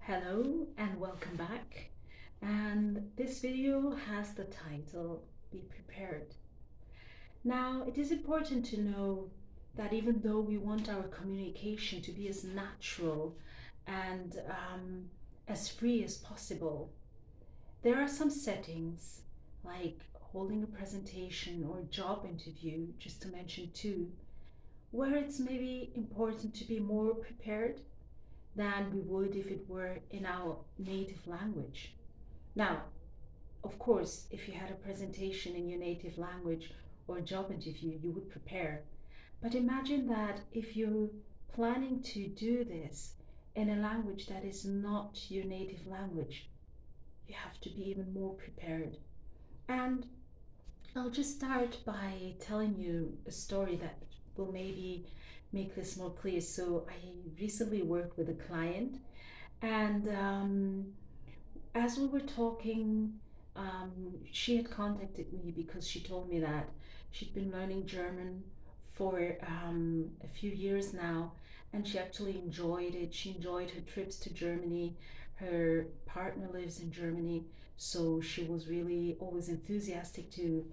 Hello and welcome back. And this video has the title Be Prepared. Now, it is important to know that even though we want our communication to be as natural and as free as possible, there are some settings like holding a presentation or a job interview, just to mention two, where it's maybe important to be more prepared than we would if it were in our native language. Now, of course, if you had a presentation in your native language or a job interview, you would prepare. But imagine that if you're planning to do this in a language that is not your native language, you have to be even more prepared. And I'll just start by telling you a story that will maybe make this more clear. So, I recently worked with a client, and as we were talking, she had contacted me because she told me that she'd been learning German for a few years now, and she actually enjoyed it. She enjoyed her trips to Germany. Her partner lives in Germany, so she was really always enthusiastic to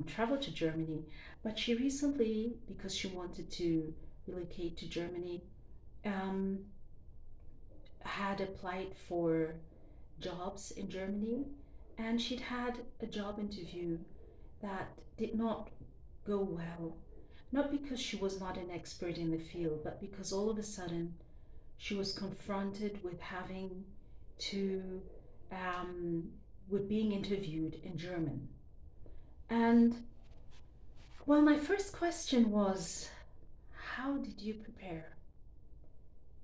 travel to Germany. But she recently, because she wanted to relocate to Germany, um, had applied for jobs in Germany, and she'd had a job interview that did not go well. Not because she was not an expert in the field, but because all of a sudden she was confronted with having to, um, with being interviewed in German. And well, my first question was, how did you prepare?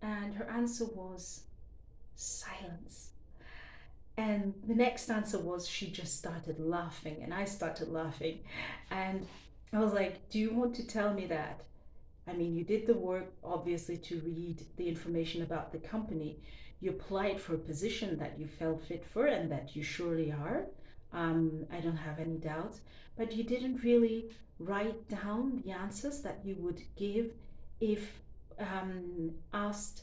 And her answer was silence. And the next answer was she just started laughing, and I started laughing. And I was like, do you want to tell me that? I mean, you did the work, obviously, to read the information about the company. You applied for a position that you felt fit for, and that you surely are. I don't have any doubts. But you didn't really write down the answers that you would give if asked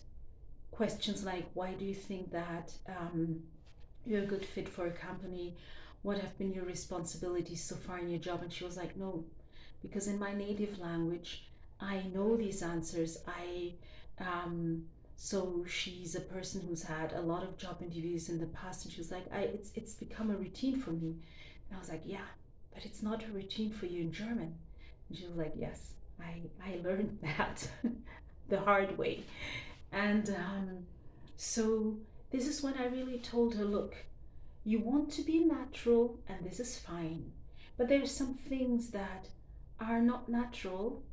questions like, why do you think that you're a good fit for a company? What have been your responsibilities so far in your job? And she was like, no, because in my native language, I know these answers. So she's a person who's had a lot of job interviews in the past, and she was like, it's become a routine for me. And I was like, yeah, but it's not a routine for you in German. And she was like, yes, I learned that the hard way. And so this is when I really told her, look, you want to be natural, and this is fine. But there's some things that are not natural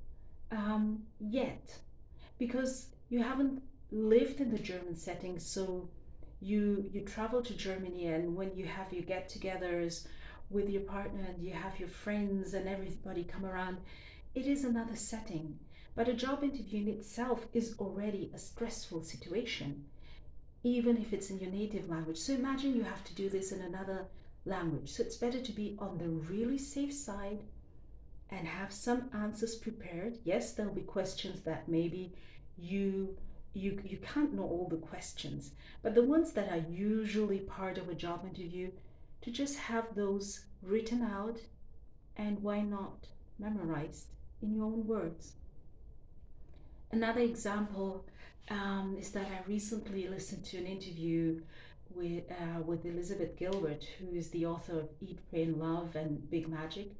yet, because you haven't lived in the German setting. So you travel to Germany, and when you have your get-togethers with your partner and you have your friends and everybody come around, it is another setting. But a job interview in itself is already a stressful situation, even if it's in your native language. So imagine you have to do this in another language. So it's better to be on the really safe side and have some answers prepared. Yes, there'll be questions that maybe you you can't know all the questions, but the ones that are usually part of a job interview, to just have those written out, and why not memorized in your own words. Another example is that I recently listened to an interview with Elizabeth Gilbert, who is the author of Eat, Pray, and Love and Big Magic.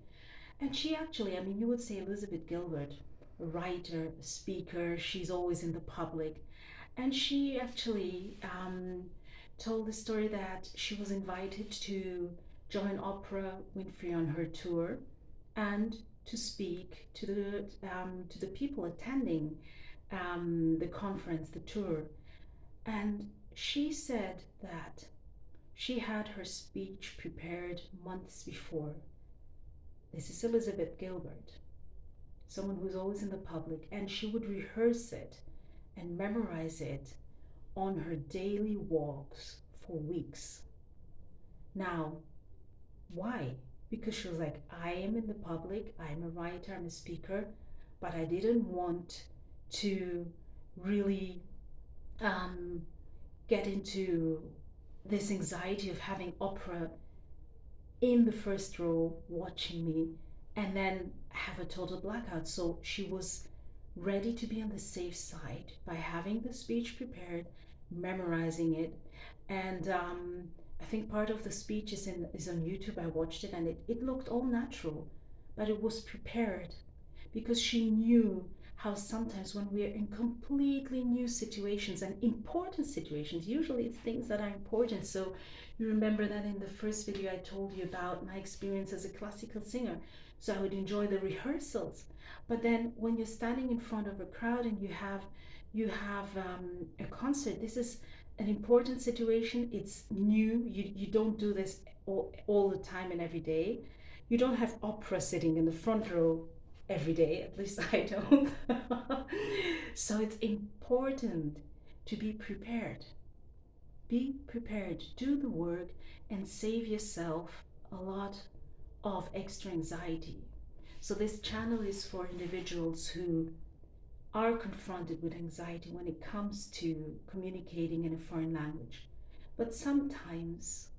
And she actually, I mean, you would say Elizabeth Gilbert, a writer, a speaker, she's always in the public. And she actually told the story that she was invited to join Oprah Winfrey on her tour, and to speak to the people attending the conference, the tour. And she said that she had her speech prepared months before. This is Elizabeth Gilbert, someone who's always in the public, and she would rehearse it and memorize it on her daily walks for weeks. Now, why? Because she was like, I am in the public, I'm a writer, I'm a speaker, but I didn't want to really um, get into this anxiety of having opera in the first row watching me and then have a total blackout. So she was ready to be on the safe side by having the speech prepared, memorizing it, and I think part of the speech is on YouTube. I watched it and it looked all natural, but it was prepared because she knew how sometimes when we are in completely new situations and important situations, usually it's things that are important. So you remember that in the first video I told you about my experience as a classical singer. So I would enjoy the rehearsals, but then when you're standing in front of a crowd and you have a concert, this is an important situation. It's new. You don't do this all the time and every day. You don't have opera sitting in the front row every day, at least I don't. So it's important to be prepared. Be prepared, do the work, and save yourself a lot of extra anxiety. So, this channel is for individuals who are confronted with anxiety when it comes to communicating in a foreign language. But sometimes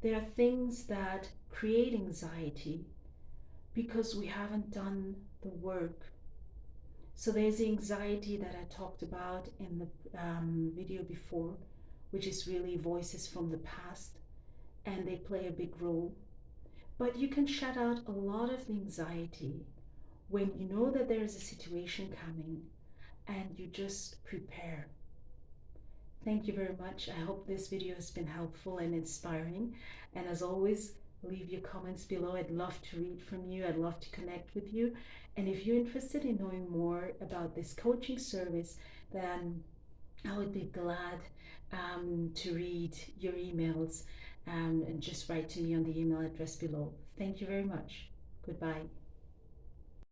there are things that create anxiety because we haven't done the work. So there's the anxiety that I talked about in the video before, which is really voices from the past, and they play a big role. But you can shut out a lot of the anxiety when you know that there is a situation coming and you just prepare. Thank you very much. I hope this video has been helpful and inspiring. And as always, leave your comments below. I'd love to read from you. I'd love to connect with you. And if you're interested in knowing more about this coaching service, then I would be glad to read your emails and just write to me on the email address below. Thank you very much. Goodbye.